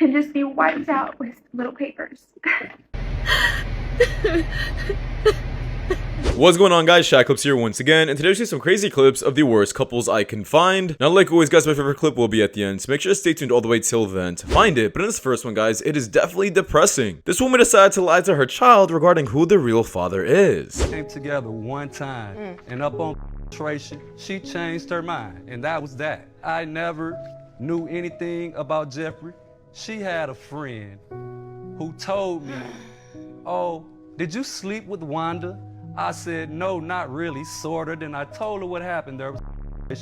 and just be wiped out with little papers. What's going on, guys? Shak-Clips here once again, and today I see some crazy clips of the worst couples I can find. Now, like always, guys, my favorite clip will be at the end, so make sure to stay tuned all the way till then to find it. But in this first one, guys, it is definitely depressing. This woman decided to lie to her child regarding who the real father is. Came together one time, and up on Tracy, she changed her mind, and that was that. I never knew anything about Jeffrey. She had a friend who told me, "Oh, did you sleep with Wanda?" I said, "No, not really, sorta." Then I told her what happened. There was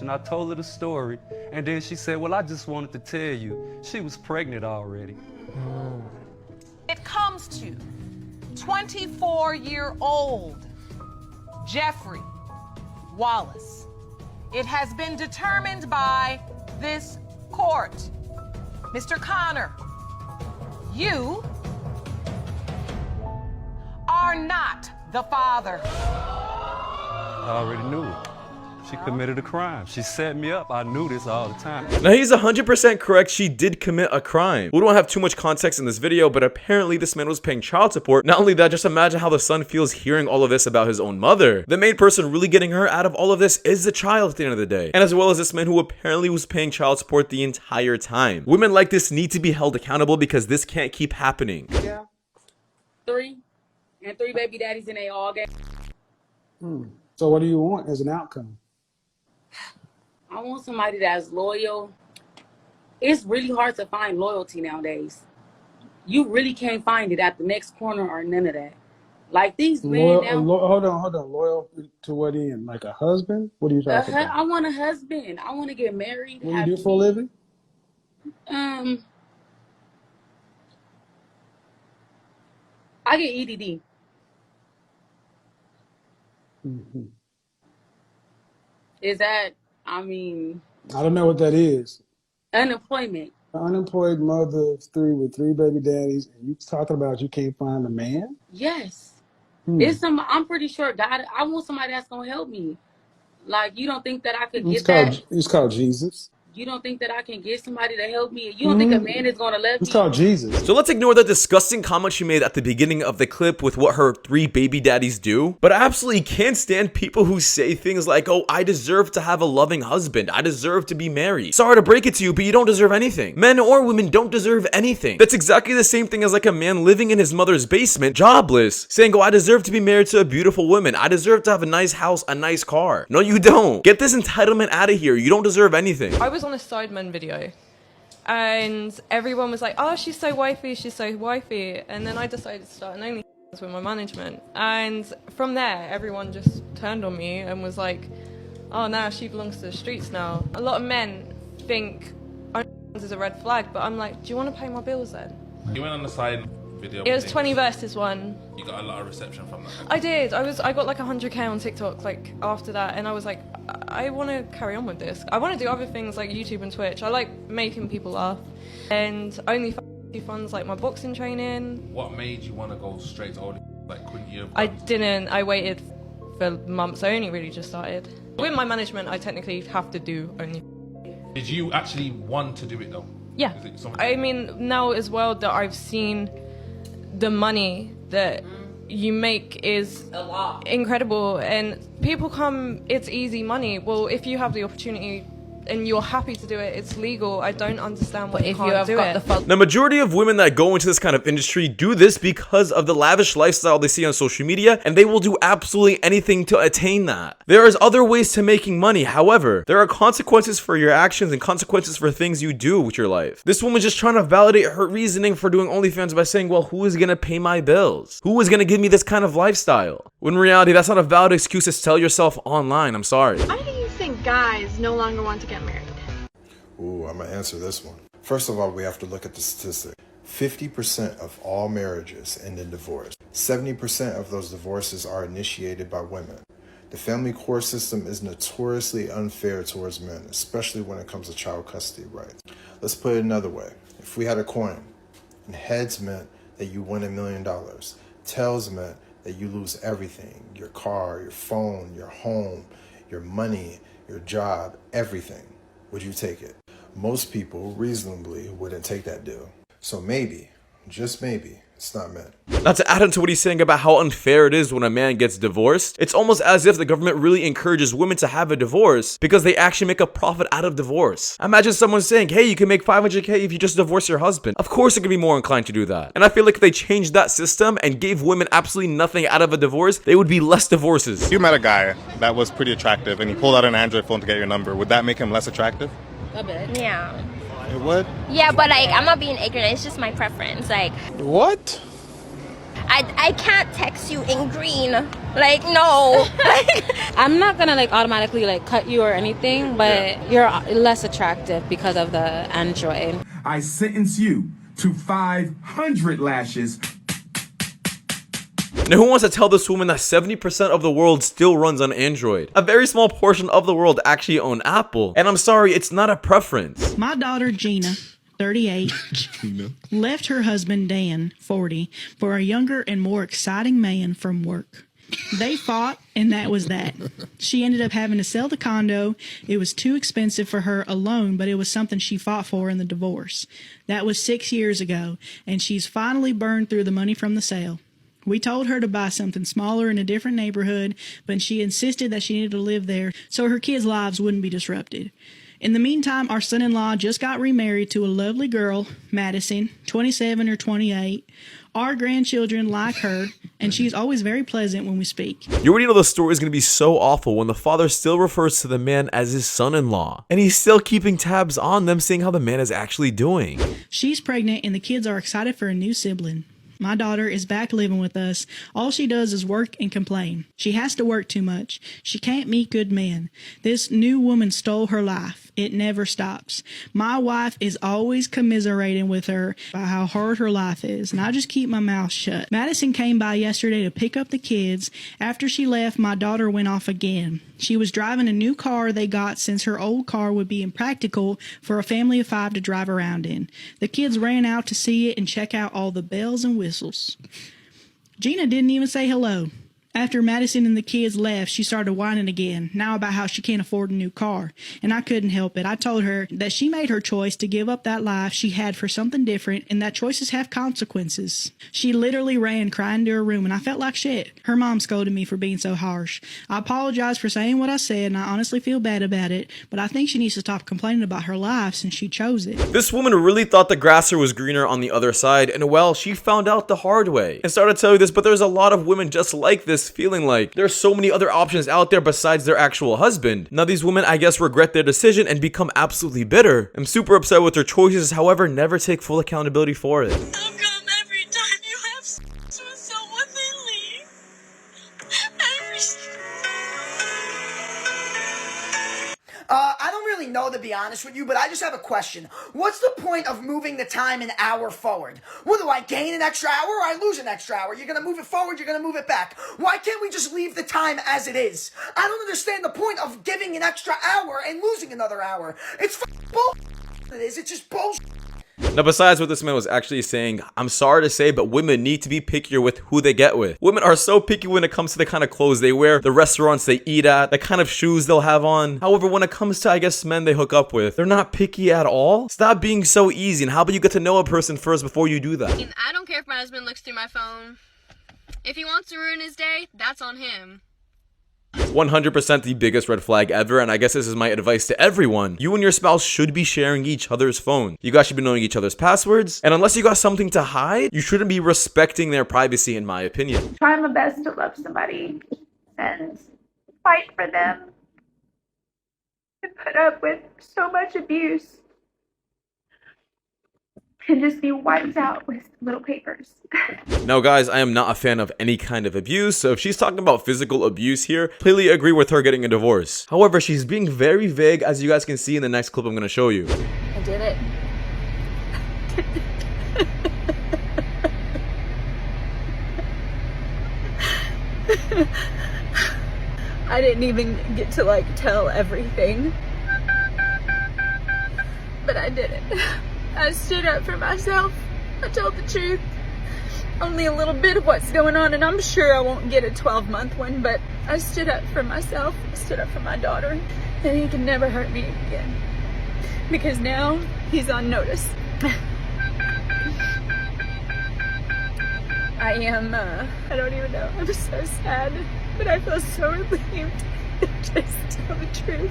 and I told her the story, and then she said, "Well, I just wanted to tell you, she was pregnant already." It comes to 24-year-old Jeffrey Wallace. It has been determined by this court. Mr. Connor, you are not the father. I already knew it. She committed a crime. She set me up. I knew this all the time. Now, he's 100% correct. She did commit a crime. We don't have too much context in this video, but apparently this man was paying child support. Not only that, just imagine how the son feels hearing all of this about his own mother. The main person really getting hurt out of all of this is the child at the end of the day. And as well as this man who apparently was paying child support the entire time. Women like this need to be held accountable because this can't keep happening. Yeah. 3 baby daddies and they all get. So what do you want as an outcome? I want somebody that's loyal. It's really hard to find loyalty nowadays. You really can't find it at the next corner or none of that. Like these men now. Hold on. Loyal to what end? Like a husband? What are you talking about? I want a husband. I want to get married. What do you do for a living? I get EDD. Is that, I don't know what that is. Unemployment. An unemployed mother of 3 with 3 baby daddies, and you talking about you can't find a man? Yes. I'm pretty sure God, I want somebody that's going to help me. Like, you don't think that I could get that? It's called Jesus. You don't think that I can get somebody to help me? You don't think a man is going to let me? It's called Jesus. So let's ignore that disgusting comment she made at the beginning of the clip with what her 3 baby daddies do. But I absolutely can't stand people who say things like, "Oh, I deserve to have a loving husband. I deserve to be married." Sorry to break it to you, but you don't deserve anything. Men or women don't deserve anything. That's exactly the same thing as like a man living in his mother's basement, jobless, saying, "Oh, I deserve to be married to a beautiful woman. I deserve to have a nice house, a nice car." No, you don't. Get this entitlement out of here. You don't deserve anything. I was on a Sidemen video and everyone was like, "Oh, she's so wifey, she's so wifey," and then I decided to start an OnlyFans with my management, and from there everyone just turned on me and was like, "Oh, now she belongs to the streets now." A lot of men think OnlyFans is a red flag, but I'm like, do you want to pay my bills then? You went on the side video. It was 20 versus 1. You got a lot of reception from that. I did. I got like 100k on TikTok like after that, and I was like, I want to carry on with this. I want to do other things like YouTube and Twitch. I like making people laugh, and OnlyFans like my boxing training. What made you want to go straight to Only? Like, couldn't you have I didn't. I waited for months. I only really just started. With my management, I technically have to do Only. Did you actually want to do it though? Yeah. I mean, now as well that I've seen the money that you make is A lot. incredible, and people come, it's easy money. Well, if you have the opportunity and you're happy to do it, it's legal. I don't understand why you can't do it. The majority of women that go into this kind of industry do this because of the lavish lifestyle they see on social media, and they will do absolutely anything to attain that. There is other ways to making money. However, there are consequences for your actions and consequences for things you do with your life. This woman's just trying to validate her reasoning for doing OnlyFans by saying, "Well, who is gonna pay my bills? Who is gonna give me this kind of lifestyle?" When in reality, that's not a valid excuse to sell yourself online. I'm sorry. Why do you think guys no longer want to get married? Ooh, I'm gonna answer this one. First of all, we have to look at the statistic. 50% of all marriages end in divorce. 70% of those divorces are initiated by women. The family court system is notoriously unfair towards men, especially when it comes to child custody rights. Let's put it another way. If we had a coin, and heads meant that you win $1 million, tails meant that you lose everything: your car, your phone, your home, your money, your job, everything. Would you take it? Most people reasonably wouldn't take that deal. So maybe, just maybe, it's not meant. Now, to add into what he's saying about how unfair it is when a man gets divorced, it's almost as if the government really encourages women to have a divorce because they actually make a profit out of divorce. Imagine someone saying, hey, you can make $500K if you just divorce your husband. Of course they're gonna be more inclined to do that. And I feel like if they changed that system and gave women absolutely nothing out of a divorce, there would be less divorces. If you met a guy that was pretty attractive and he pulled out an Android phone to get your number, would that make him less attractive? A bit. Yeah. It would? Yeah, but like, I'm not being ignorant. It's just my preference. Like, What? I can't text you in green. Like, no. I'm not gonna like automatically like cut you or anything, but you're less attractive because of the Android. I sentence you to 500 lashes. Now, who wants to tell this woman that 70% of the world still runs on Android? A very small portion of the world actually own Apple. And I'm sorry, it's not a preference. My daughter, Gina, 38, left her husband, Dan, 40, for a younger and more exciting man from work. They fought, and that was that. She ended up having to sell the condo. It was too expensive for her alone, but it was something she fought for in the divorce. That was 6 years ago, and she's finally burned through the money from the sale. We told her to buy something smaller in a different neighborhood, but she insisted that she needed to live there so her kids' lives wouldn't be disrupted. In the meantime, our son-in-law just got remarried to a lovely girl, Madison, 27 or 28. Our grandchildren like her, and she's always very pleasant when we speak. You already know the story is going to be so awful when the father still refers to the man as his son-in-law. And he's still keeping tabs on them, seeing how the man is actually doing. She's pregnant, and the kids are excited for a new sibling. My daughter is back living with us. All she does is work and complain. She has to work too much. She can't meet good men. This new woman stole her life. It never stops. My wife is always commiserating with her about how hard her life is, and I just keep my mouth shut. Madison came by yesterday to pick up the kids. After she left, my daughter went off again. She was driving a new car they got since her old car would be impractical for a family of 5 to drive around in. The kids ran out to see it and check out all the bells and whistles. Gina didn't even say hello. After Madison and the kids left, she started whining again, now about how she can't afford a new car. And I couldn't help it. I told her that she made her choice to give up that life she had for something different, and that choices have consequences. She literally ran crying to her room, and I felt like shit. Her mom scolded me for being so harsh. I apologize for saying what I said, and I honestly feel bad about it, but I think she needs to stop complaining about her life since she chose it. This woman really thought the grass was greener on the other side, and well, she found out the hard way. And sorry to tell you this, but there's a lot of women just like this, feeling like there's so many other options out there besides their actual husband. Now these women, I guess, regret their decision and become absolutely bitter. I'm super upset with their choices, however, never take full accountability for it. How come every time you have sex with someone they leave? I don't really know, to be honest with you, but I just have a question. What's the point of moving the time an hour forward? What, do I gain an extra hour or I lose an extra hour? You're gonna move it forward, you're gonna move it back. Why can't we just leave the time as it is? I don't understand the point of giving an extra hour and losing another hour. It's bullshit. It is. It's just bullshit. Now, besides what this man was actually saying, I'm sorry to say, but women need to be pickier with who they get with. Women are so picky when it comes to the kind of clothes they wear, the restaurants they eat at, the kind of shoes they'll have on. However, when it comes to, I guess, men they hook up with, they're not picky at all. Stop being so easy, and how about you get to know a person first before you do that? I don't care if my husband looks through my phone. If he wants to ruin his day, that's on him. 100% the biggest red flag ever, and I guess this is my advice to everyone. You and your spouse should be sharing each other's phone. You guys should be knowing each other's passwords, and unless you got something to hide, you shouldn't be respecting their privacy, in my opinion. Try my best to love somebody and fight for them and put up with so much abuse and just be wiped out with little papers. Now guys, I am not a fan of any kind of abuse, so if she's talking about physical abuse here, completely agree with her getting a divorce. However, she's being very vague, as you guys can see in the next clip I'm going to show you. I did it. I didn't even get to like tell everything, but I did it. I stood up for myself. I told the truth. Only a little bit of what's going on, and I'm sure I won't get a 12-month one, but I stood up for myself. I stood up for my daughter, and he can never hurt me again. Because now he's on notice. I don't even know. I'm so sad, but I feel so relieved to just tell the truth.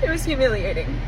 It was humiliating.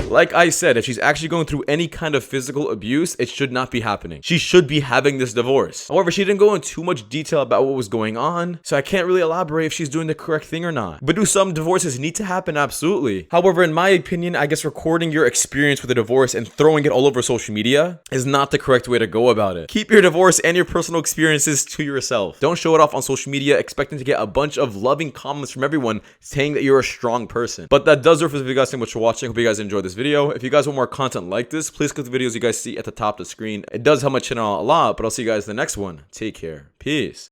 Like I said, if she's actually going through any kind of physical abuse, it should not be happening. She should be having this divorce. However, she didn't go into too much detail about what was going on, so I can't really elaborate if she's doing the correct thing or not. But do some divorces need to happen? Absolutely. However, in my opinion, I guess recording your experience with a divorce and throwing it all over social media is not the correct way to go about it. Keep your divorce and your personal experiences to yourself. Don't show it off on social media expecting to get a bunch of loving comments from everyone saying that you're a strong person. But that does it for this video, guys. Thank you much for watching. Hope you guys enjoyed this video. If you guys want more content like this, please click the videos you guys see at the top of the screen. It does help my channel a lot, but I'll see you guys in the next one. Take care. Peace.